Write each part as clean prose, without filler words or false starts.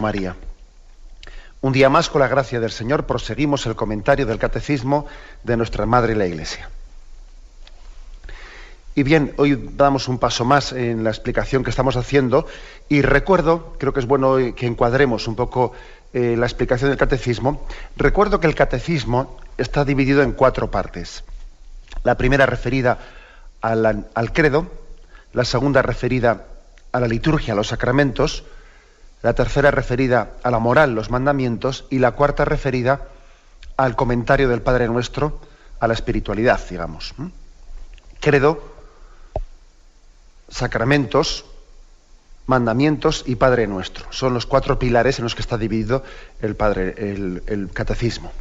María. Un día más, con la gracia del Señor, proseguimos el comentario del Catecismo de nuestra Madre la Iglesia. Y bien, hoy damos un paso más en la explicación que estamos haciendo y recuerdo, creo que es bueno que encuadremos un poco la explicación del Catecismo. Recuerdo que el Catecismo está dividido en 4 partes. La primera referida al credo, la segunda referida a la liturgia, a los sacramentos, la tercera referida a la moral, los mandamientos, y la cuarta referida al comentario del Padre Nuestro, a la espiritualidad, digamos. Credo, sacramentos, mandamientos y Padre Nuestro. Son los 4 pilares en los que está dividido el Catecismo.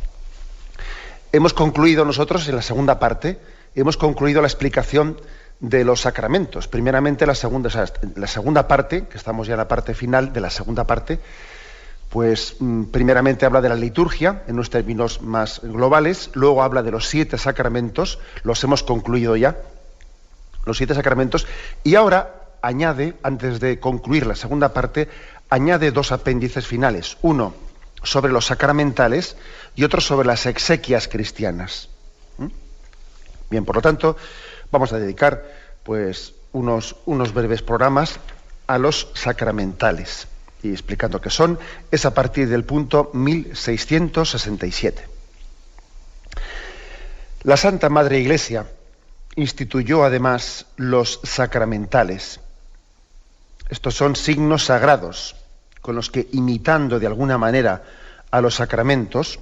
Hemos concluido nosotros, en la segunda parte, hemos concluido la explicación de los sacramentos. Primeramente la segunda parte, que estamos ya en la parte final de la segunda parte, pues primeramente habla de la liturgia en unos términos más globales, luego habla de los 7 sacramentos, los hemos concluido ya, los 7 sacramentos, y ahora añade, antes de concluir la segunda parte, añade 2 apéndices finales, uno sobre los sacramentales y otro sobre las exequias cristianas. Bien, por lo tanto, vamos a dedicar pues unos breves programas a los sacramentales y explicando qué son. Es a partir del punto 1667. La Santa Madre Iglesia instituyó además los sacramentales. Estos son signos sagrados con los que, imitando de alguna manera a los sacramentos,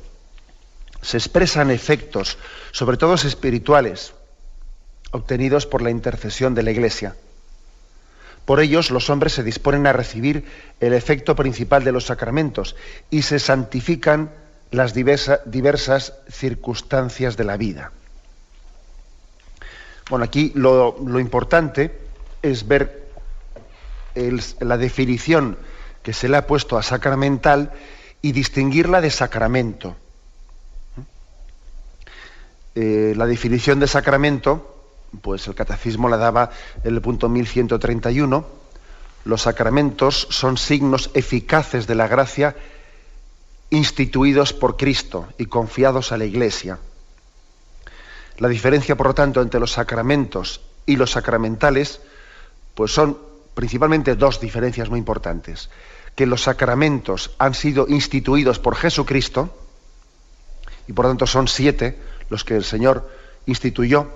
se expresan efectos, sobre todo espirituales, obtenidos por la intercesión de la Iglesia. Por ellos los hombres se disponen a recibir el efecto principal de los sacramentos y se santifican las diversas circunstancias de la vida. Bueno, aquí lo importante es ver la definición que se le ha puesto a sacramental y distinguirla de sacramento. La definición de sacramento, pues el Catecismo la daba en el punto 1131. Los sacramentos son signos eficaces de la gracia instituidos por Cristo y confiados a la Iglesia. La diferencia, por lo tanto, entre los sacramentos y los sacramentales, pues son principalmente 2 diferencias muy importantes. Que los sacramentos han sido instituidos por Jesucristo, y por lo tanto son 7 los que el Señor instituyó,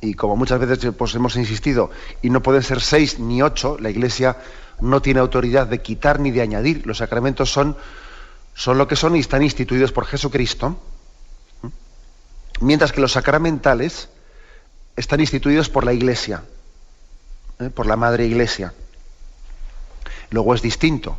y como muchas veces pues hemos insistido, y no pueden ser 6 ni 8, la Iglesia no tiene autoridad de quitar ni de añadir. Los sacramentos son lo que son y están instituidos por Jesucristo, mientras que los sacramentales están instituidos por la Iglesia, por la Madre Iglesia. Luego es distinto,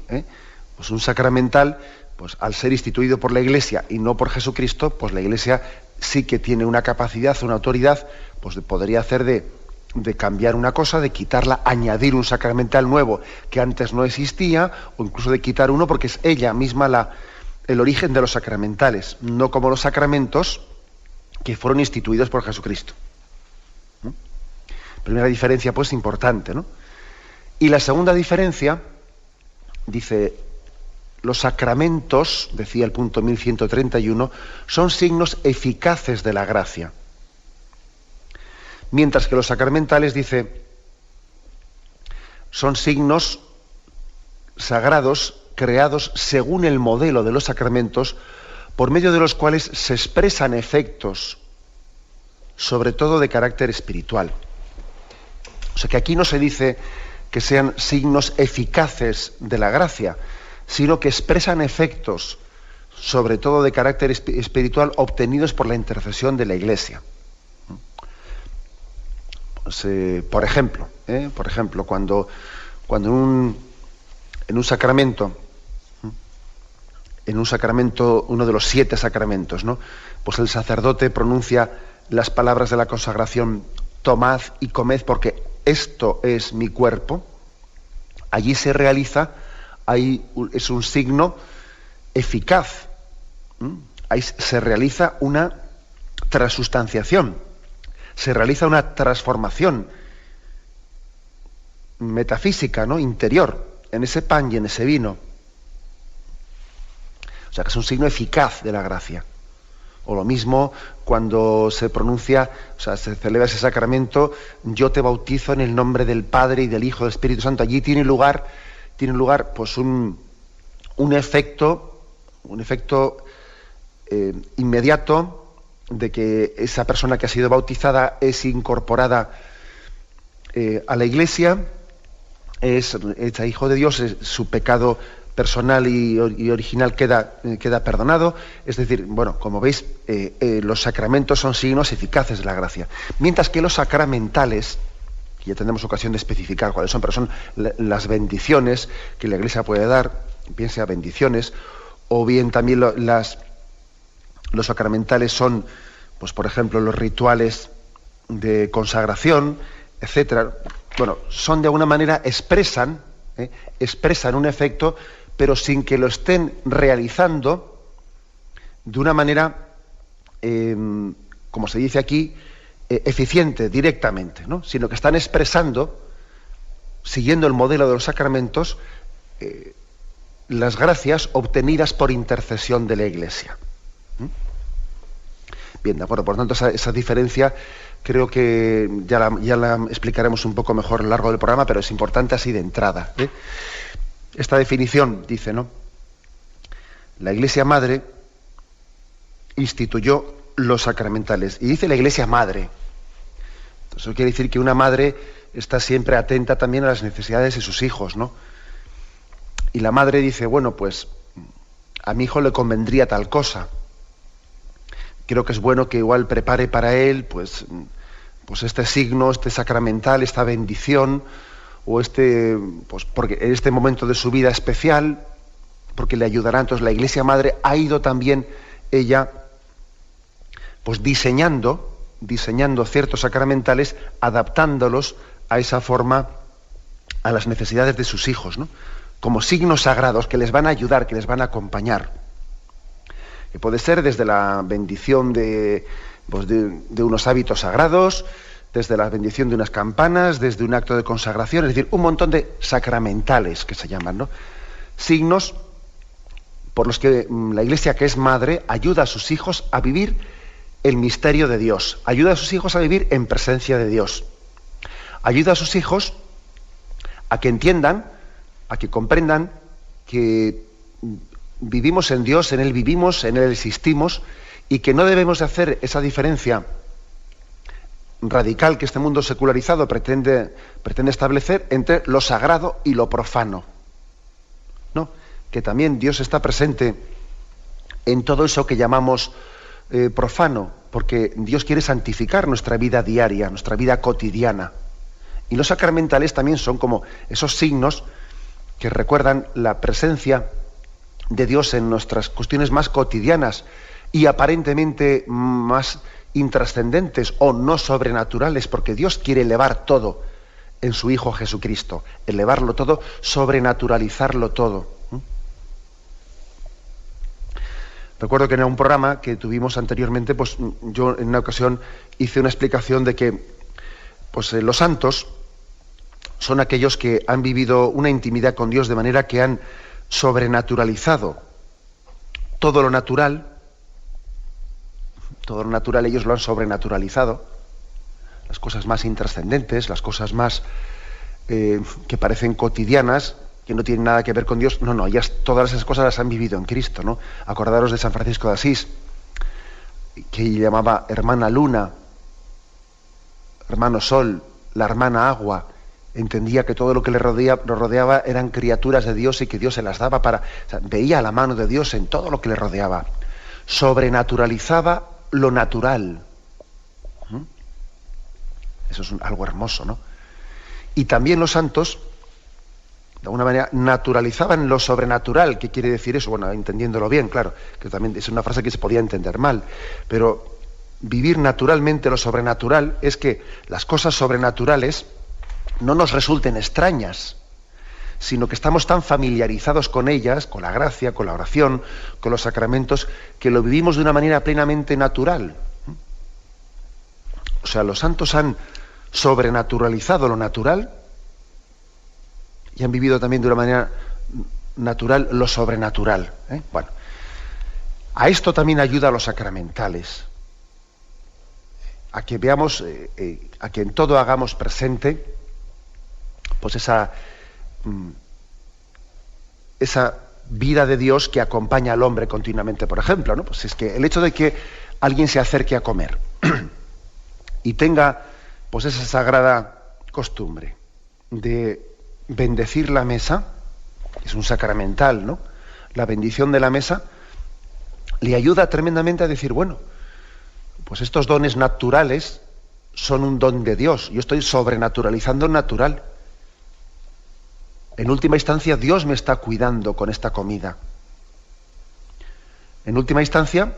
pues un sacramental, pues al ser instituido por la Iglesia y no por Jesucristo, pues la Iglesia sí que tiene una capacidad, una autoridad, pues podría hacer de cambiar una cosa, de quitarla, añadir un sacramental nuevo que antes no existía, o incluso de quitar uno porque es ella misma el origen de los sacramentales, no como los sacramentos que fueron instituidos por Jesucristo. Primera diferencia, pues, importante, ¿no? Y la segunda diferencia, dice, los sacramentos, decía el punto 1131, son signos eficaces de la gracia. Mientras que los sacramentales, dice, son signos sagrados creados según el modelo de los sacramentos, por medio de los cuales se expresan efectos, sobre todo de carácter espiritual. O sea que aquí no se dice que sean signos eficaces de la gracia, sino que expresan efectos, sobre todo de carácter espiritual, obtenidos por la intercesión de la Iglesia. Pues, por ejemplo, cuando en un sacramento, uno de los 7 sacramentos, ¿no? Pues el sacerdote pronuncia las palabras de la consagración: tomad y comed porque esto es mi cuerpo. Allí se realiza, es un signo eficaz. Ahí se realiza una transustanciación, se realiza una transformación metafísica, ¿no?, interior, en ese pan y en ese vino. O sea, que es un signo eficaz de la gracia. O lo mismo cuando se pronuncia, o sea, se celebra ese sacramento, yo te bautizo en el nombre del Padre y del Hijo y del Espíritu Santo. Allí tiene lugar pues un efecto inmediato de que esa persona que ha sido bautizada es incorporada a la Iglesia, es hecha hijo de Dios, su pecado personal y original queda perdonado. Es decir, bueno, como veis, los sacramentos son signos eficaces de la gracia. Mientras que los sacramentales, que ya tendremos ocasión de especificar cuáles son, pero son las bendiciones que la Iglesia puede dar, bien sea bendiciones, o bien también los sacramentales son, pues por ejemplo, los rituales de consagración, etcétera. Bueno, son de alguna manera expresan un efecto, pero sin que lo estén realizando de una manera, como se dice aquí, eficiente, directamente, ¿no? Sino que están expresando, siguiendo el modelo de los sacramentos, las gracias obtenidas por intercesión de la Iglesia. Bien, de acuerdo. Por lo tanto, esa diferencia creo que ya la explicaremos un poco mejor a lo largo del programa, pero es importante así de entrada. Esta definición dice, ¿no? La Iglesia Madre instituyó los sacramentales. Y dice la Iglesia Madre. Eso quiere decir que una madre está siempre atenta también a las necesidades de sus hijos, ¿no? Y la madre dice, bueno, pues a mi hijo le convendría tal cosa. Creo que es bueno que igual prepare para él, pues este signo, este sacramental, esta bendición, o pues porque en este momento de su vida especial, porque le ayudará. Entonces la Iglesia Madre ha ido también ella, pues diseñando ciertos sacramentales, adaptándolos a esa forma, a las necesidades de sus hijos, ¿no? Como signos sagrados que les van a ayudar, que les van a acompañar. Que puede ser desde la bendición de unos hábitos sagrados, desde la bendición de unas campanas, desde un acto de consagración, es decir, un montón de sacramentales que se llaman, ¿no? Signos por los que la Iglesia, que es madre, ayuda a sus hijos a vivir el misterio de Dios, ayuda a sus hijos a vivir en presencia de Dios, ayuda a sus hijos a que entiendan, a que comprendan que vivimos en Dios, en Él vivimos, en Él existimos, y que no debemos de hacer esa diferencia radical que este mundo secularizado pretende establecer entre lo sagrado y lo profano. No, que también Dios está presente en todo eso que llamamos profano, porque Dios quiere santificar nuestra vida diaria, nuestra vida cotidiana. Y los sacramentales también son como esos signos que recuerdan la presencia de Dios en nuestras cuestiones más cotidianas y aparentemente más intrascendentes o no sobrenaturales, porque Dios quiere elevar todo en su Hijo Jesucristo, elevarlo todo, sobrenaturalizarlo todo. Recuerdo que en un programa que tuvimos anteriormente, pues yo en una ocasión hice una explicación de que pues los santos son aquellos que han vivido una intimidad con Dios de manera que han sobrenaturalizado todo lo natural ellos lo han sobrenaturalizado, las cosas más intrascendentes, las cosas más que parecen cotidianas, que no tienen nada que ver con Dios, todas esas cosas las han vivido en Cristo, ¿no? Acordaros de San Francisco de Asís, que llamaba hermana luna, hermano sol, la hermana agua. Entendía que todo lo que lo rodeaba eran criaturas de Dios y que Dios se las daba veía la mano de Dios en todo lo que le rodeaba. Sobrenaturalizaba lo natural. Eso es algo hermoso, ¿no? Y también los santos, de alguna manera, naturalizaban lo sobrenatural. ¿Qué quiere decir eso? Bueno, entendiéndolo bien, claro, que también es una frase que se podía entender mal, pero vivir naturalmente lo sobrenatural es que las cosas sobrenaturales no nos resulten extrañas, sino que estamos tan familiarizados con ellas, con la gracia, con la oración, con los sacramentos, que lo vivimos de una manera plenamente natural. O sea, los santos han sobrenaturalizado lo natural y han vivido también de una manera natural lo sobrenatural. Bueno, A esto también ayuda a los sacramentales, a que veamos, a que en todo hagamos presente, pues esa vida de Dios que acompaña al hombre continuamente. Por ejemplo, ¿no? Pues es que el hecho de que alguien se acerque a comer y tenga pues esa sagrada costumbre de bendecir la mesa, es un sacramental, ¿no? La bendición de la mesa le ayuda tremendamente a decir, bueno, pues estos dones naturales son un don de Dios. Yo estoy sobrenaturalizando el natural. En última instancia, Dios me está cuidando con esta comida. En última instancia,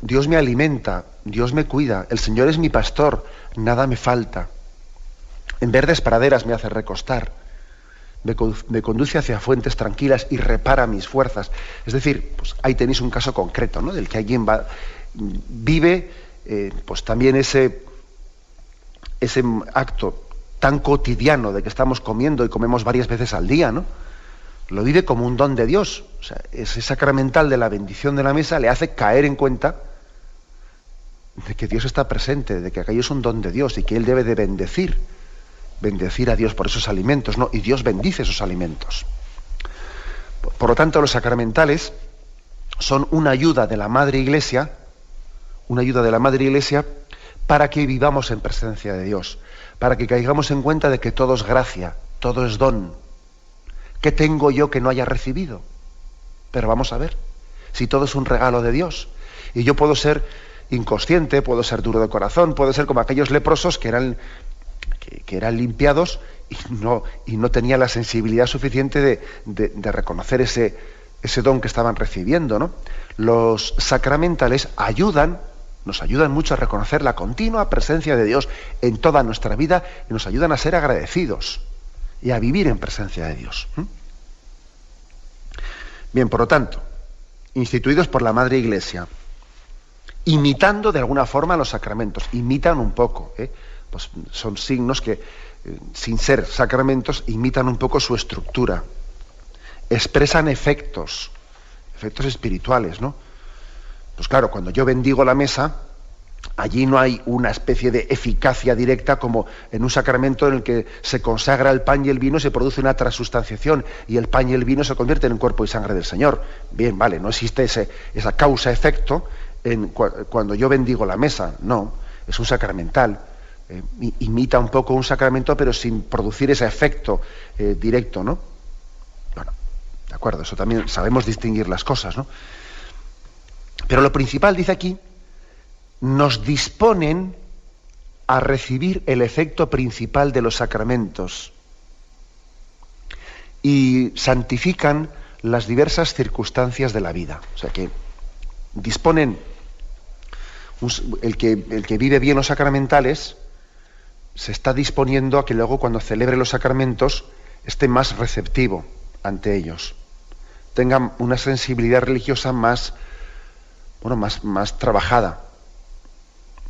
Dios me alimenta, Dios me cuida, el Señor es mi pastor, nada me falta. En verdes praderas me hace recostar, me conduce hacia fuentes tranquilas y repara mis fuerzas. Es decir, pues ahí tenéis un caso concreto, ¿no? Del que alguien vive pues también ese acto tan cotidiano de que estamos comiendo y comemos varias veces al día, ¿no? Lo vive como un don de Dios. O sea, ese sacramental de la bendición de la mesa le hace caer en cuenta de que Dios está presente, de que aquello es un don de Dios y que Él debe de bendecir a Dios por esos alimentos, ¿no? Y Dios bendice esos alimentos. Por lo tanto, los sacramentales son una ayuda de la Madre Iglesia, para que vivamos en presencia de Dios, para que caigamos en cuenta de que todo es gracia, todo es don. ¿Qué tengo yo que no haya recibido? Pero vamos a ver, si todo es un regalo de Dios, y yo puedo ser inconsciente, puedo ser duro de corazón, puedo ser como aquellos leprosos que eran limpiados y no tenían la sensibilidad suficiente de reconocer ese don que estaban recibiendo, ¿no? Los sacramentales nos ayudan mucho a reconocer la continua presencia de Dios en toda nuestra vida y nos ayudan a ser agradecidos y a vivir en presencia de Dios. Bien, por lo tanto, instituidos por la Madre Iglesia, imitando de alguna forma los sacramentos, imitan un poco, pues son signos que, sin ser sacramentos, imitan un poco su estructura, expresan efectos espirituales, ¿no? Pues claro, cuando yo bendigo la mesa, allí no hay una especie de eficacia directa como en un sacramento en el que se consagra el pan y el vino, se produce una transustanciación y el pan y el vino se convierten en cuerpo y sangre del Señor. Bien, vale, no existe esa causa-efecto cuando yo bendigo la mesa, no, es un sacramental. Imita un poco un sacramento, pero sin producir ese efecto directo, ¿no? Bueno, de acuerdo, eso también sabemos distinguir las cosas, ¿no? Pero lo principal, dice aquí, nos disponen a recibir el efecto principal de los sacramentos y santifican las diversas circunstancias de la vida. O sea que disponen, el que vive bien los sacramentales se está disponiendo a que luego cuando celebre los sacramentos esté más receptivo ante ellos, tenga una sensibilidad religiosa más trabajada,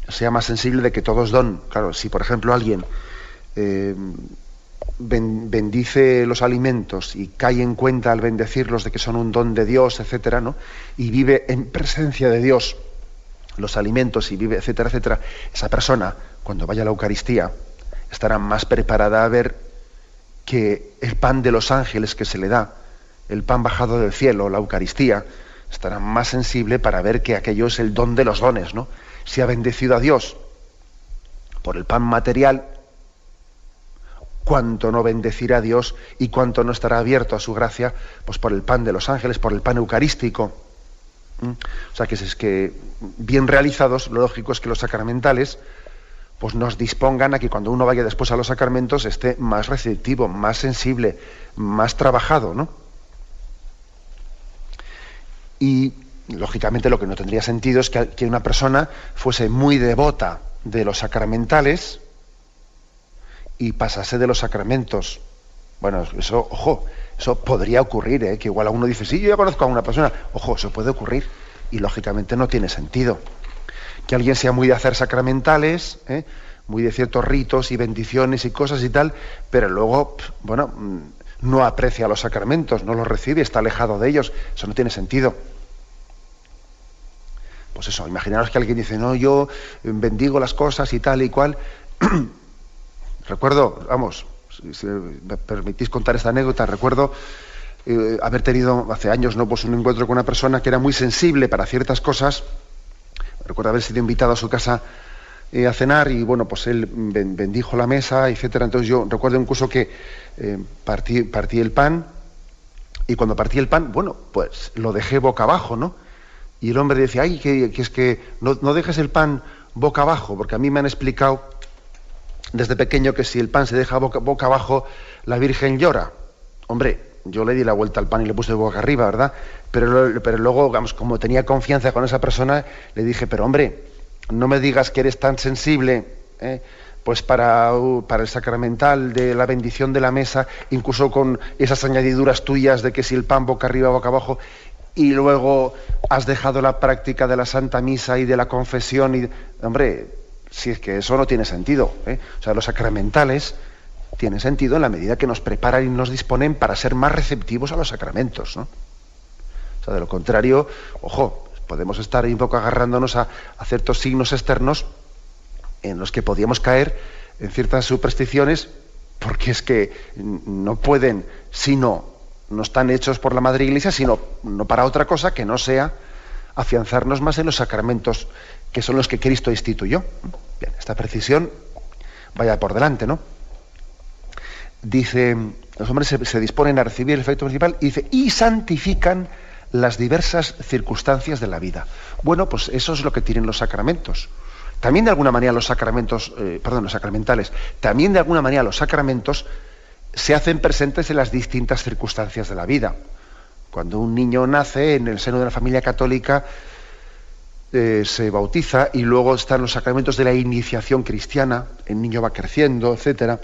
sea más sensible de que todo es don. Claro, si por ejemplo alguien bendice los alimentos y cae en cuenta al bendecirlos de que son un don de Dios, etcétera, ¿no? Y vive en presencia de Dios los alimentos y vive, etcétera, etcétera, esa persona, cuando vaya a la Eucaristía, estará más preparada a ver que el pan de los ángeles que se le da, el pan bajado del cielo, la Eucaristía, estará más sensible para ver que aquello es el don de los dones, ¿no? Si ha bendecido a Dios por el pan material, cuánto no bendecirá a Dios y cuánto no estará abierto a su gracia, pues por el pan de los ángeles, por el pan eucarístico. O sea que es que bien realizados, lo lógico es que los sacramentales pues nos dispongan a que cuando uno vaya después a los sacramentos esté más receptivo, más sensible, más trabajado, ¿no? Y lógicamente lo que no tendría sentido es que una persona fuese muy devota de los sacramentales y pasase de los sacramentos. Bueno, eso, ojo, eso podría ocurrir, que igual a uno dice, sí, yo ya conozco a una persona. Ojo, eso puede ocurrir y lógicamente no tiene sentido. Que alguien sea muy de hacer sacramentales, muy de ciertos ritos y bendiciones y cosas y tal, pero luego, no aprecia los sacramentos, no los recibe, está alejado de ellos. Eso no tiene sentido. pues eso, imaginaros que alguien dice, no, yo bendigo las cosas y tal y cual. Recuerdo, vamos, si me permitís contar esta anécdota, recuerdo haber tenido hace años, ¿no?, pues un encuentro con una persona que era muy sensible para ciertas cosas. Recuerdo haber sido invitado a su casa a cenar y bueno, pues él bendijo la mesa, etcétera. Entonces yo recuerdo incluso que partí el pan, y cuando partí el pan, bueno, pues lo dejé boca abajo, ¿no? Y el hombre decía, ay, que es que no dejes el pan boca abajo, porque a mí me han explicado desde pequeño que si el pan se deja boca abajo, la Virgen llora. Hombre, yo le di la vuelta al pan y le puse boca arriba, ¿verdad? Pero luego, digamos, como tenía confianza con esa persona, le dije, pero hombre, no me digas que eres tan sensible, pues para el sacramental de la bendición de la mesa, incluso con esas añadiduras tuyas de que si el pan boca arriba, boca abajo, y luego has dejado la práctica de la Santa Misa y de la confesión. Y, hombre, si es que eso no tiene sentido, O sea, los sacramentales tienen sentido en la medida que nos preparan y nos disponen para ser más receptivos a los sacramentos, ¿no? O sea, de lo contrario, ojo, podemos estar un poco agarrándonos a ciertos signos externos en los que podíamos caer en ciertas supersticiones, porque es que no pueden, no están hechos por la Madre Iglesia, sino no para otra cosa que no sea afianzarnos más en los sacramentos que son los que Cristo instituyó. Bien, esta precisión vaya por delante, ¿no? Dice, los hombres se disponen a recibir el efecto principal y dice, y santifican las diversas circunstancias de la vida. Bueno, pues eso es lo que tienen los sacramentos. También de alguna manera los sacramentales, también de alguna manera los sacramentos se hacen presentes en las distintas circunstancias de la vida. Cuando un niño nace en el seno de la familia católica, se bautiza, y luego están los sacramentos de la iniciación cristiana, el niño va creciendo, etcétera.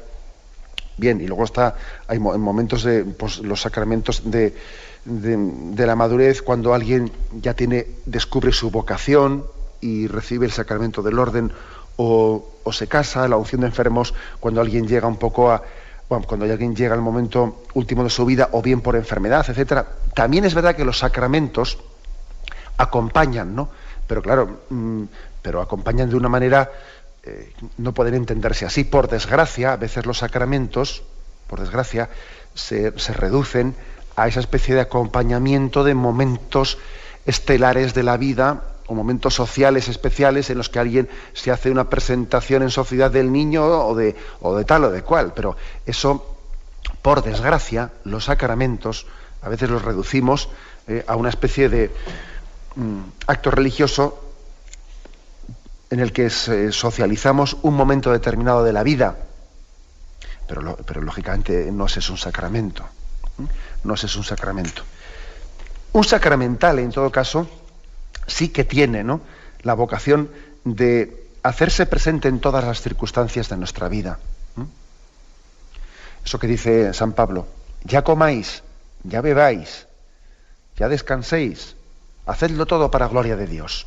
Bien, y luego hay momentos de los sacramentos de la madurez, cuando alguien ya descubre su vocación y recibe el sacramento del orden, o se casa, la unción de enfermos, cuando alguien llega cuando alguien llega al momento último de su vida, o bien por enfermedad, etcétera. También es verdad que los sacramentos acompañan, ¿no? Pero claro, pero acompañan de una manera, no pueden entenderse así. Por desgracia, a veces los sacramentos, por desgracia, se reducen a esa especie de acompañamiento de momentos estelares de la vida, o momentos sociales especiales en los que alguien se hace una presentación en sociedad del niño, o de tal o de cual. Pero eso, por desgracia, los sacramentos a veces los reducimos a una especie de acto religioso en el que socializamos un momento determinado de la vida, pero lógicamente no es un sacramento. No es un sacramento. Un sacramental, en todo caso, sí que tiene, ¿no?, la vocación de hacerse presente en todas las circunstancias de nuestra vida. Eso que dice San Pablo: ya comáis, ya bebáis, ya descanséis, hacedlo todo para gloria de Dios.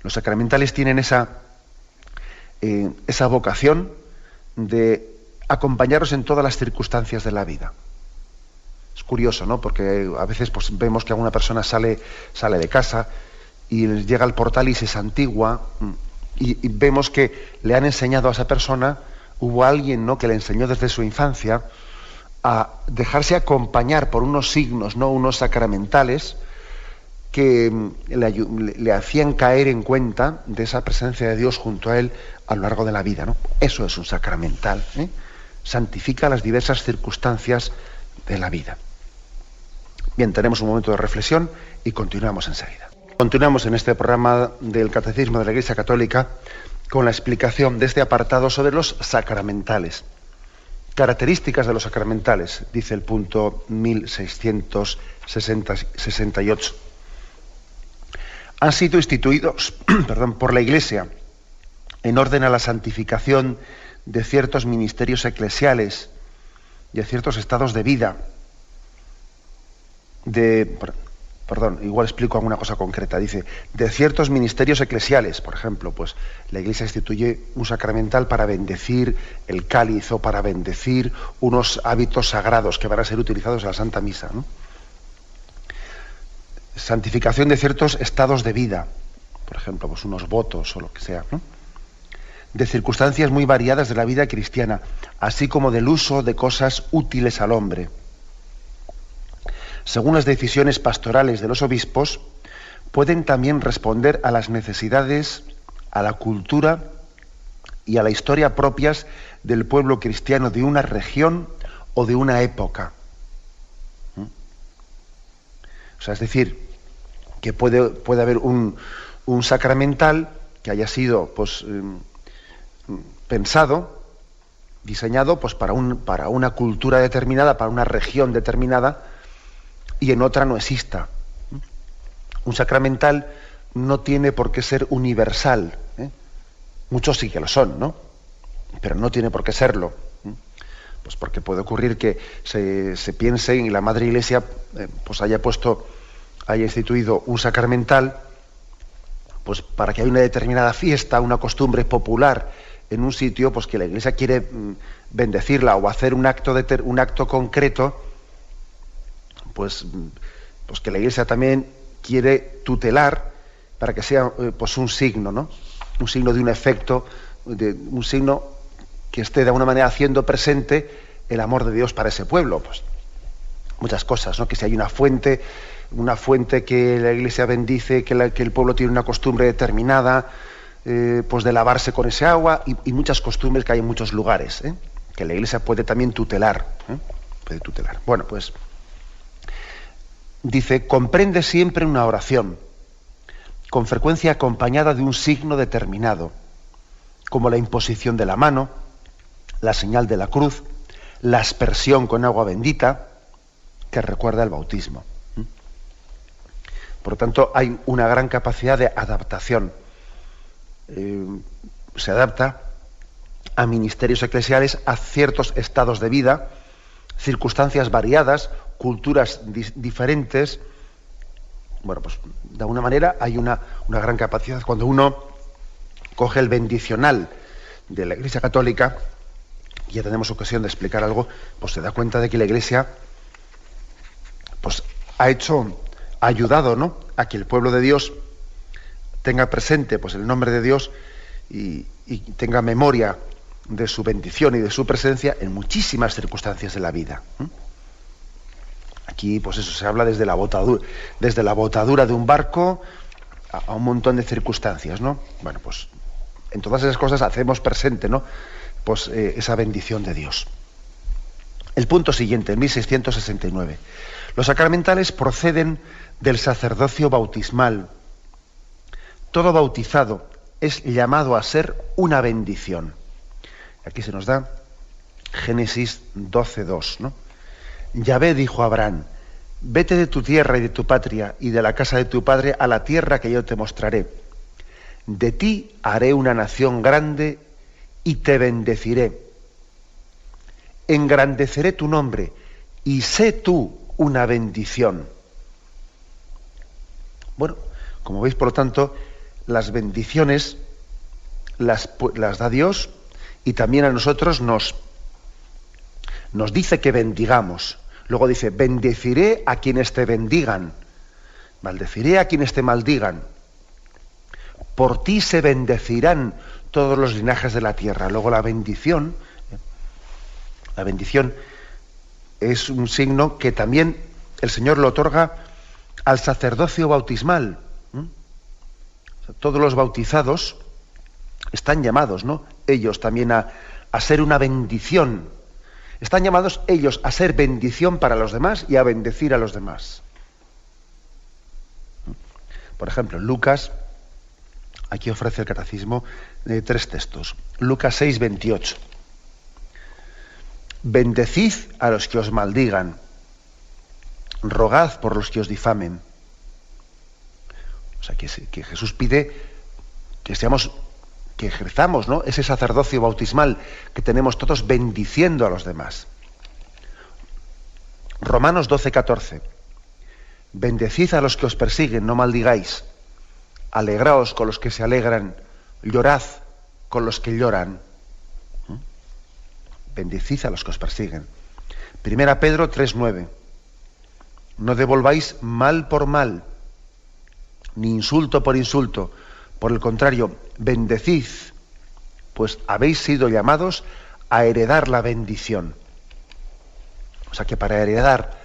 Los sacramentales tienen esa vocación de acompañarnos en todas las circunstancias de la vida. Es curioso, ¿no?, porque a veces pues vemos que alguna persona sale de casa y llega al portal y se santigua, y vemos que le han enseñado a esa persona, hubo alguien, ¿no?, que le enseñó desde su infancia a dejarse acompañar por unos signos, ¿no?, unos sacramentales que le hacían caer en cuenta de esa presencia de Dios junto a él a lo largo de la vida, ¿no? Eso es un sacramental, santifica las diversas circunstancias de la vida. Bien, tenemos un momento de reflexión y continuamos enseguida. Continuamos en este programa del Catecismo de la Iglesia Católica con la explicación de este apartado sobre los sacramentales. Características de los sacramentales, dice el punto 1668. Han sido instituidos por la Iglesia en orden a la santificación de ciertos ministerios eclesiales y de ciertos estados de vida. Igual explico alguna cosa concreta. Dice, de ciertos ministerios eclesiales, por ejemplo, pues la Iglesia instituye un sacramental para bendecir el cáliz, o para bendecir unos hábitos sagrados que van a ser utilizados en la Santa Misa, ¿no? santificación de ciertos estados de vida, por ejemplo, pues unos votos o lo que sea, ¿no? De circunstancias muy variadas de la vida cristiana, así como del uso de cosas útiles al hombre. Según las decisiones pastorales de los obispos, pueden también responder a las necesidades, a la cultura y a la historia propias del pueblo cristiano de una región o de una época. O sea, es decir, que puede haber un sacramental que haya sido pues, pensado, diseñado pues, para una cultura determinada, para una región determinada, y en otra no exista. Un sacramental no tiene por qué ser universal. Muchos sí que lo son, ¿no? Pero no tiene por qué serlo. Pues porque puede ocurrir que se piense y la Madre Iglesia pues haya instituido un sacramental pues para que haya una determinada fiesta, una costumbre popular en un sitio, pues que la Iglesia quiere bendecirla o hacer un acto concreto, pues que la Iglesia también quiere tutelar para que sea pues un signo, ¿no? Un signo de un efecto, un signo que esté de alguna manera haciendo presente el amor de Dios para ese pueblo. Pues muchas cosas, ¿no? Que si hay una fuente que la Iglesia bendice, que el pueblo tiene una costumbre determinada, pues de lavarse con ese agua, y muchas costumbres que hay en muchos lugares, que la Iglesia puede también tutelar. Puede tutelar. Bueno, pues dice, comprende siempre una oración, con frecuencia acompañada de un signo determinado, como la imposición de la mano, la señal de la cruz, la aspersión con agua bendita, que recuerda el bautismo. Por lo tanto, hay una gran capacidad de adaptación. Se adapta a ministerios eclesiales, a ciertos estados de vida, circunstancias variadas, culturas diferentes. Bueno, pues de alguna manera hay una gran capacidad. Cuando uno coge el bendicional de la Iglesia Católica, y ya tenemos ocasión de explicar algo, pues se da cuenta de que la Iglesia pues ha ayudado, ¿no?, a que el pueblo de Dios tenga presente pues el nombre de Dios y tenga memoria de su bendición y de su presencia en muchísimas circunstancias de la vida. Aquí, pues eso, se habla desde la botadura de un barco a un montón de circunstancias, ¿no? Bueno, pues en todas esas cosas hacemos presente, ¿no?, pues esa bendición de Dios. El punto siguiente, en 1669. Los sacramentales proceden del sacerdocio bautismal. Todo bautizado es llamado a ser una bendición. Aquí se nos da Génesis 12:2, ¿no? Yahvé dijo a Abraham: vete de tu tierra y de tu patria y de la casa de tu padre a la tierra que yo te mostraré. De ti haré una nación grande y te bendeciré. Engrandeceré tu nombre y sé tú una bendición. Bueno, como veis, por lo tanto, las bendiciones las da Dios, y también a nosotros nos dice que bendigamos. Luego dice, bendeciré a quienes te bendigan, maldeciré a quienes te maldigan. Por ti se bendecirán todos los linajes de la tierra. Luego la bendición es un signo que también el Señor lo otorga al sacerdocio bautismal. O sea, todos los bautizados están llamados, ¿no?, ellos también a ser una bendición. Están llamados ellos a ser bendición para los demás y a bendecir a los demás. Por ejemplo, Lucas, aquí ofrece el catecismo 3 textos. Lucas 6:28. Bendecid a los que os maldigan, rogad por los que os difamen. O sea, que Jesús pide que ejerzamos, ¿no?, ese sacerdocio bautismal que tenemos todos, bendiciendo a los demás. Romanos 12:14. Bendecid a los que os persiguen, no maldigáis. Alegraos con los que se alegran, llorad con los que lloran. Bendecid a los que os persiguen. 1 Pedro 3:9. No devolváis mal por mal, ni insulto por insulto. Por el contrario, bendecid, pues habéis sido llamados a heredar la bendición. O sea que para heredar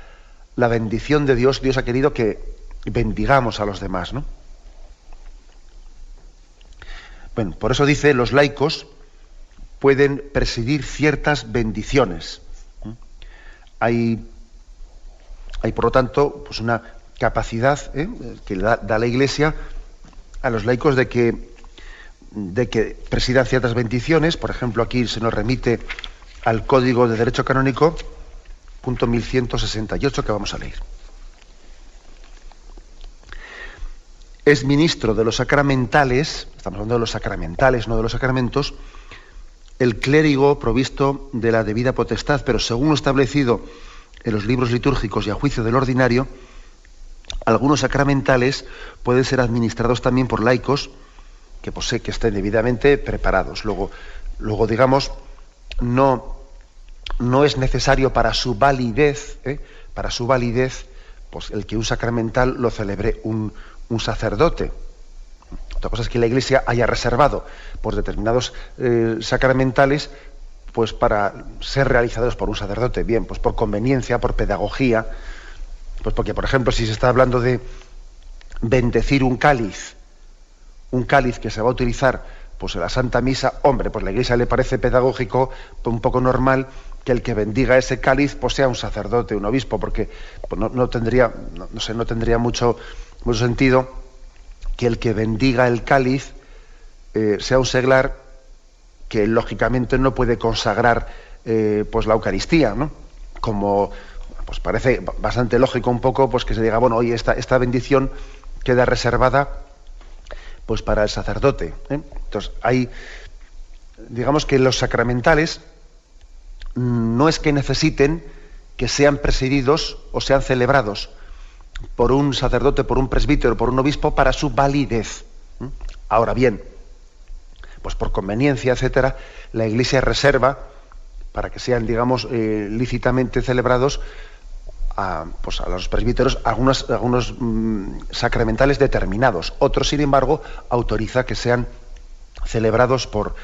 la bendición de Dios, Dios ha querido que bendigamos a los demás, ¿no? Bueno, por eso dice, los laicos pueden presidir ciertas bendiciones. Hay por lo tanto, pues una capacidad que da la Iglesia a los laicos de que presidan ciertas bendiciones. Por ejemplo, aquí se nos remite al Código de Derecho Canónico, punto 1168, que vamos a leer. Es ministro de los sacramentales, estamos hablando de los sacramentales, no de los sacramentos, el clérigo provisto de la debida potestad, pero según lo establecido en los libros litúrgicos y a juicio del ordinario, algunos sacramentales pueden ser administrados también por laicos que estén debidamente preparados. Luego digamos, no es necesario para su validez, pues el que un sacramental lo celebre un sacerdote. Otra cosa es que la Iglesia haya reservado por determinados sacramentales pues para ser realizados por un sacerdote, bien, pues por conveniencia, por pedagogía, pues porque, por ejemplo, si se está hablando de bendecir un cáliz que se va a utilizar pues en la Santa Misa, hombre, pues la Iglesia le parece pedagógico, un poco normal, que el que bendiga ese cáliz pues sea un sacerdote, un obispo, porque pues, no tendría mucho sentido que el que bendiga el cáliz sea un seglar que lógicamente no puede consagrar pues la Eucaristía, ¿no? Como pues parece bastante lógico un poco pues que se diga, bueno, hoy esta bendición queda reservada pues para el sacerdote, ¿eh? Entonces digamos que los sacramentales no es que necesiten que sean presididos o sean celebrados por un sacerdote, por un presbítero, por un obispo para su validez. Ahora bien, pues por conveniencia, etcétera, la Iglesia reserva para que sean, digamos, lícitamente celebrados a los presbíteros algunos sacramentales determinados. Otros, sin embargo, autoriza que sean celebrados por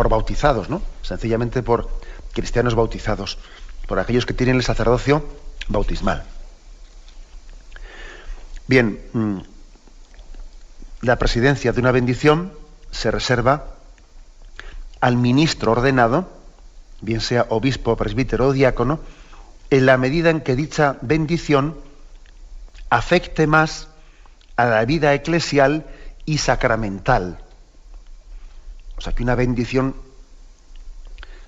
bautizados, ¿no? Sencillamente por cristianos bautizados, por aquellos que tienen el sacerdocio bautismal. Bien, la presidencia de una bendición se reserva al ministro ordenado, bien sea obispo, presbítero o diácono, en la medida en que dicha bendición afecte más a la vida eclesial y sacramental. O sea, que una bendición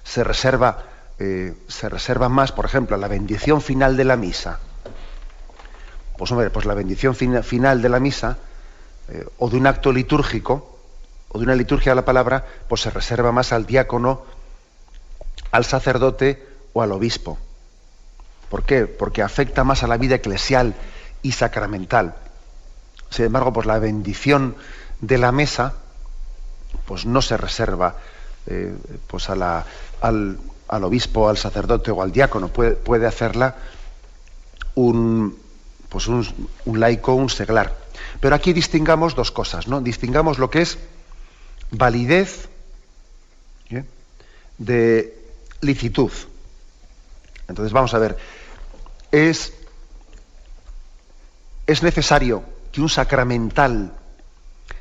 se reserva más, por ejemplo, a la bendición final de la misa. Pues hombre, pues la bendición final de la misa o de un acto litúrgico o de una liturgia de la palabra, pues se reserva más al diácono, al sacerdote o al obispo. ¿Por qué? Porque afecta más a la vida eclesial y sacramental. Sin embargo, pues la bendición de la mesa pues no se reserva pues al obispo, al sacerdote o al diácono. Puede hacerla un laico, un seglar. Pero aquí distingamos dos cosas, ¿no? Distingamos lo que es validez de licitud. Entonces vamos a ver, ¿es necesario que un sacramental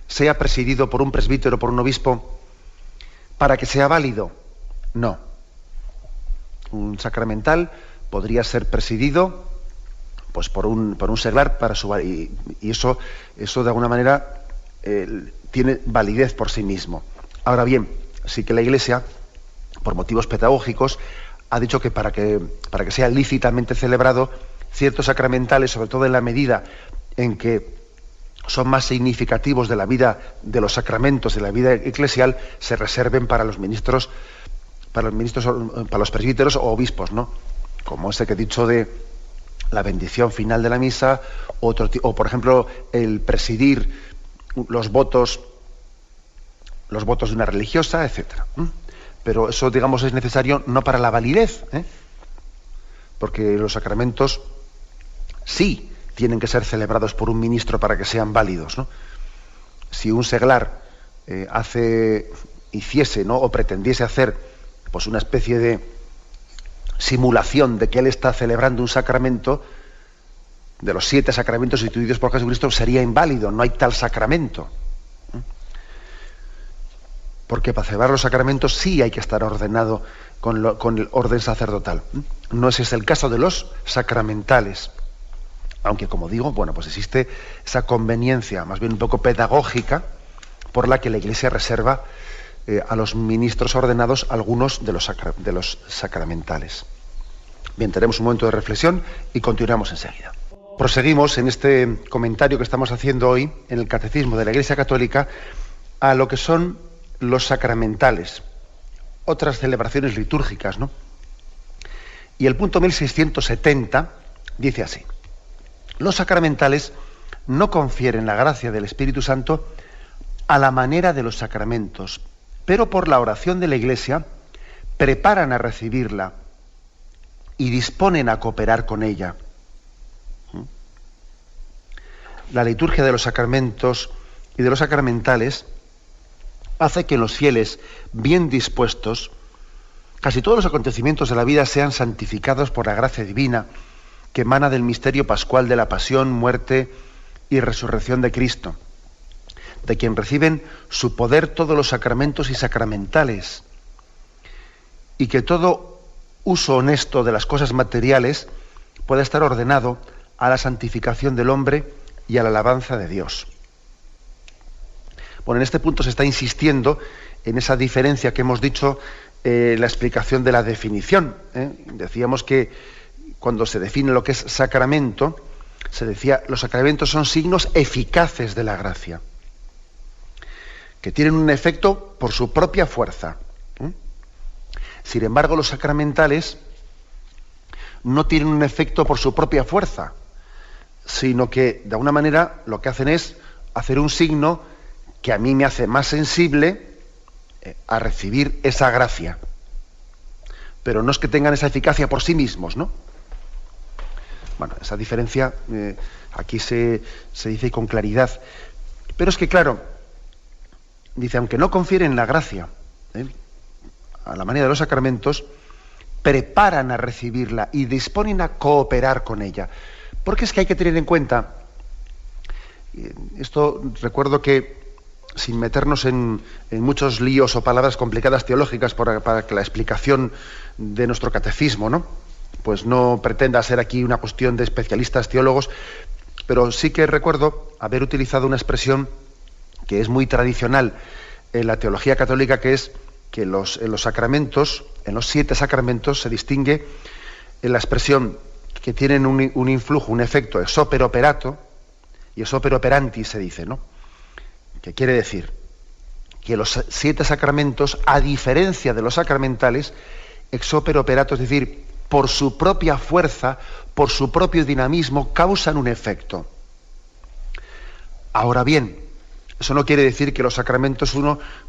sea presidido por un presbítero o por un obispo para que sea válido? No. Un sacramental podría ser presidido pues por un seglar para su y eso de alguna manera tiene validez por sí mismo. Ahora bien, sí que la Iglesia, por motivos pedagógicos, ha dicho que para que sea lícitamente celebrado, ciertos sacramentales, sobre todo en la medida en que son más significativos de la vida de los sacramentos, de la vida eclesial, se reserven para los presbíteros o obispos, ¿no? Como ese que he dicho de la bendición final de la misa, o por ejemplo el presidir los votos de una religiosa, etcétera. Pero eso, digamos, es necesario no para la validez, porque los sacramentos sí tienen que ser celebrados por un ministro para que sean válidos, ¿no? Si un seglar hiciese, ¿no?, o pretendiese hacer pues una especie de simulación de que él está celebrando un sacramento, de los 7 sacramentos instituidos por Jesucristo, sería inválido, no hay tal sacramento. Porque para celebrar los sacramentos sí hay que estar ordenado con el orden sacerdotal. No ese es el caso de los sacramentales. Aunque, como digo, bueno, pues existe esa conveniencia, más bien un poco pedagógica, por la que la Iglesia reserva a los ministros ordenados algunos de los sacramentales. Bien, tenemos un momento de reflexión y continuamos enseguida. Proseguimos en este comentario que estamos haciendo hoy en el Catecismo de la Iglesia Católica a lo que son los sacramentales, otras celebraciones litúrgicas, ¿no? Y el punto 1670 dice así: los sacramentales no confieren la gracia del Espíritu Santo a la manera de los sacramentos, pero por la oración de la Iglesia preparan a recibirla y disponen a cooperar con ella. La liturgia de los sacramentos y de los sacramentales hace que los fieles bien dispuestos, casi todos los acontecimientos de la vida sean santificados por la gracia divina que emana del misterio pascual de la pasión, muerte y resurrección de Cristo, de quien reciben su poder todos los sacramentos y sacramentales, y que todo uso honesto de las cosas materiales pueda estar ordenado a la santificación del hombre y a la alabanza de Dios. Bueno, en este punto se está insistiendo en esa diferencia que hemos dicho en la explicación de la definición. Decíamos que cuando se define lo que es sacramento, se decía, los sacramentos son signos eficaces de la gracia, que tienen un efecto por su propia fuerza. Sin embargo, los sacramentales no tienen un efecto por su propia fuerza, sino que, de alguna manera, lo que hacen es hacer un signo que a mí me hace más sensible a recibir esa gracia. Pero no es que tengan esa eficacia por sí mismos, ¿no? Bueno, esa diferencia aquí se dice con claridad. Pero es que, claro, dice, aunque no confieren la gracia, a la manera de los sacramentos, preparan a recibirla y disponen a cooperar con ella. Porque es que hay que tener en cuenta, esto recuerdo que, sin meternos en muchos líos o palabras complicadas teológicas para que la explicación de nuestro catecismo, ¿no?, pues no pretenda ser aquí una cuestión de especialistas teólogos, pero sí que recuerdo haber utilizado una expresión que es muy tradicional en la teología católica, que es que en los sacramentos, en los 7 sacramentos, se distingue en la expresión que tienen un influjo, un efecto ex opere operato y ex opere operanti, se dice, ¿no? Que quiere decir que los 7 sacramentos, a diferencia de los sacramentales, ex opere operato, es decir, por su propia fuerza, por su propio dinamismo, causan un efecto. Ahora bien, eso no quiere decir que los sacramentos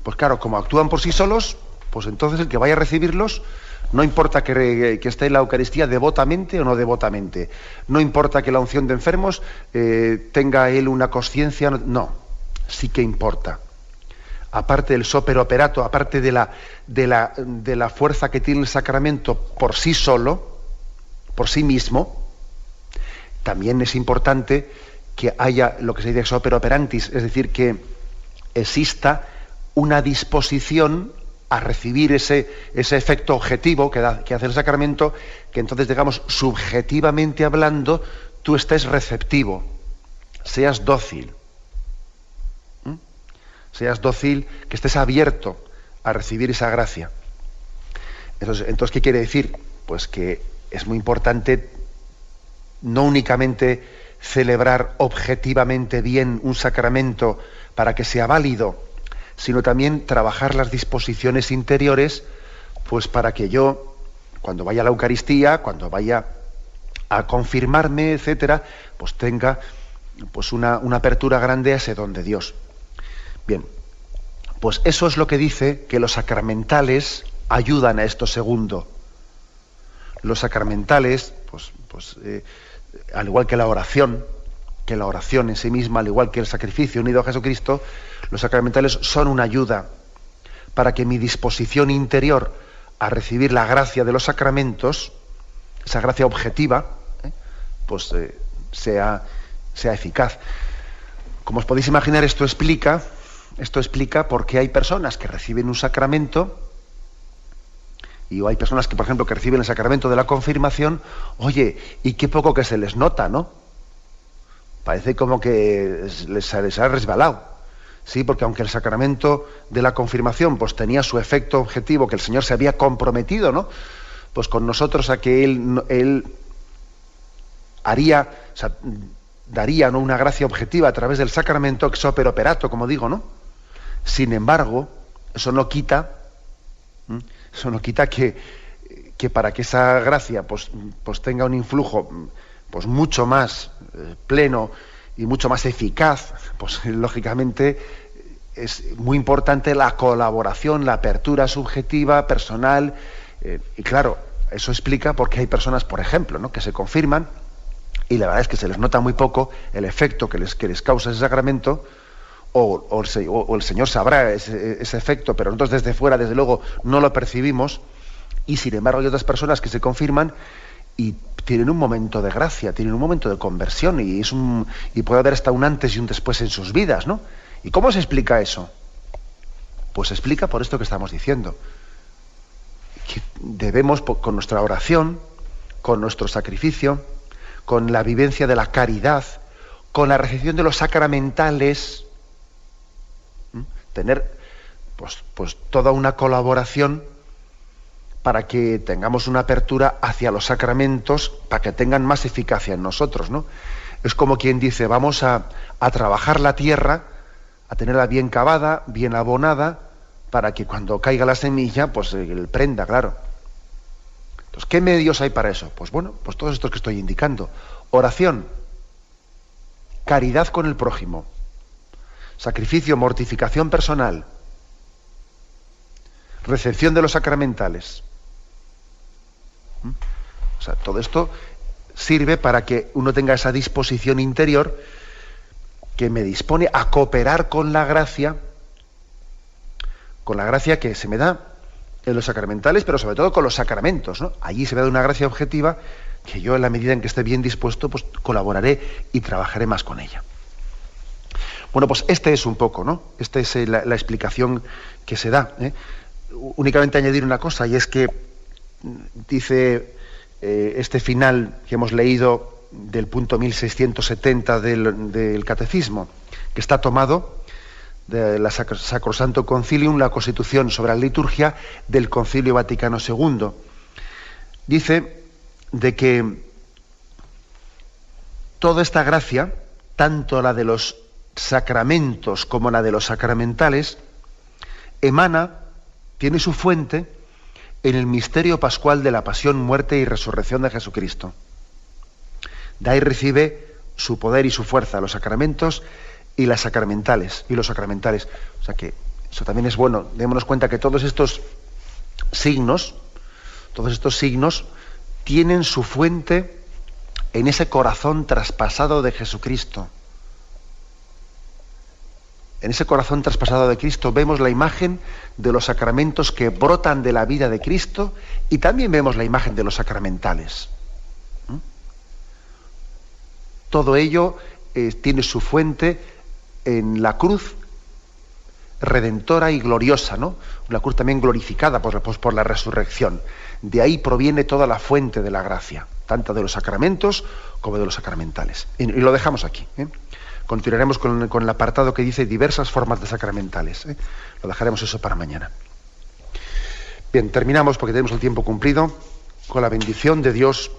pues claro, como actúan por sí solos, pues entonces el que vaya a recibirlos, no importa que esté en la Eucaristía devotamente o no devotamente, no importa que la unción de enfermos tenga él una consciencia, no, sí que importa. Aparte del sopere operato, aparte de la fuerza que tiene el sacramento por sí solo, por sí mismo, también es importante que haya lo que se dice ex opere operantis, es decir, que exista una disposición a recibir ese efecto objetivo que hace el sacramento, que entonces, digamos, subjetivamente hablando, tú estés receptivo, seas dócil. Seas dócil, que estés abierto a recibir esa gracia. Entonces, ¿qué quiere decir? Pues que es muy importante no únicamente celebrar objetivamente bien un sacramento para que sea válido, sino también trabajar las disposiciones interiores, pues para que yo, cuando vaya a la Eucaristía, cuando vaya a confirmarme, etcétera, pues tenga pues una apertura grande a ese don de Dios. Bien, pues eso es lo que dice que los sacramentales ayudan a esto segundo. Los sacramentales, al igual que la oración, que la oración en sí misma, al igual que el sacrificio unido a Jesucristo, los sacramentales son una ayuda para que mi disposición interior a recibir la gracia de los sacramentos, esa gracia objetiva, pues sea eficaz. Como os podéis imaginar, esto explica por qué hay personas que reciben un sacramento y hay personas que, por ejemplo, que reciben el sacramento de la confirmación, oye, y qué poco que se les nota, ¿no? Parece como que les ha resbalado. Sí, porque aunque el sacramento de la confirmación pues tenía su efecto objetivo, que el Señor se había comprometido, ¿no?, pues con nosotros a que Él haría, o sea, daría, ¿no?, una gracia objetiva a través del sacramento ex opere operato, como digo, ¿no? Sin embargo, eso no quita que para que esa gracia pues tenga un influjo pues mucho más pleno y mucho más eficaz, pues lógicamente es muy importante la colaboración, la apertura subjetiva, personal, y claro, eso explica por qué hay personas, por ejemplo, ¿no?, que se confirman y la verdad es que se les nota muy poco el efecto que les causa ese sacramento, o el Señor sabrá ese efecto, pero nosotros desde fuera, desde luego, no lo percibimos, y sin embargo hay otras personas que se confirman y tienen un momento de gracia, tienen un momento de conversión, y puede haber hasta un antes y un después en sus vidas, ¿no? ¿Y cómo se explica eso? Pues se explica por esto que estamos diciendo, que debemos, con nuestra oración, con nuestro sacrificio, con la vivencia de la caridad, con la recepción de los sacramentales, tener pues toda una colaboración para que tengamos una apertura hacia los sacramentos, para que tengan más eficacia en nosotros, ¿no? Es como quien dice, vamos a trabajar la tierra, a tenerla bien cavada, bien abonada, para que cuando caiga la semilla, pues prenda, claro. Entonces, ¿qué medios hay para eso? Pues bueno, pues todos estos que estoy indicando. Oración, caridad con el prójimo, sacrificio, mortificación personal, recepción de los sacramentales. O sea, todo esto sirve para que uno tenga esa disposición interior que me dispone a cooperar con la gracia que se me da en los sacramentales, pero sobre todo con los sacramentos, ¿no? Allí se me da una gracia objetiva que yo, en la medida en que esté bien dispuesto, pues colaboraré y trabajaré más con ella. Bueno, pues este es un poco, ¿no? Esta es la explicación que se da, ¿eh? Únicamente añadir una cosa, y es que dice este final que hemos leído del punto 1670 del Catecismo, que está tomado de la Sacrosanto Concilium, la Constitución sobre la Liturgia del Concilio Vaticano II. Dice de que toda esta gracia, tanto la de los sacramentos como la de los sacramentales, tiene su fuente en el misterio pascual de la pasión, muerte y resurrección de Jesucristo. De ahí recibe su poder y su fuerza los sacramentos y los sacramentales. O sea que eso también es bueno. Démonos cuenta que todos estos signos tienen su fuente en ese corazón traspasado de Jesucristo. En ese corazón traspasado de Cristo vemos la imagen de los sacramentos que brotan de la vida de Cristo, y también vemos la imagen de los sacramentales. Todo ello tiene su fuente en la cruz redentora y gloriosa, ¿no? La cruz también glorificada por la resurrección. De ahí proviene toda la fuente de la gracia, tanto de los sacramentos como de los sacramentales. Y lo dejamos aquí, ¿eh? Continuaremos con el apartado que dice diversas formas de sacramentales, ¿eh? Lo dejaremos eso para mañana. Bien, terminamos, porque tenemos el tiempo cumplido, con la bendición de Dios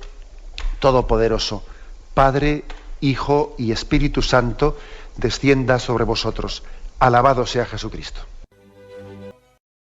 Todopoderoso, Padre, Hijo y Espíritu Santo, descienda sobre vosotros. Alabado sea Jesucristo.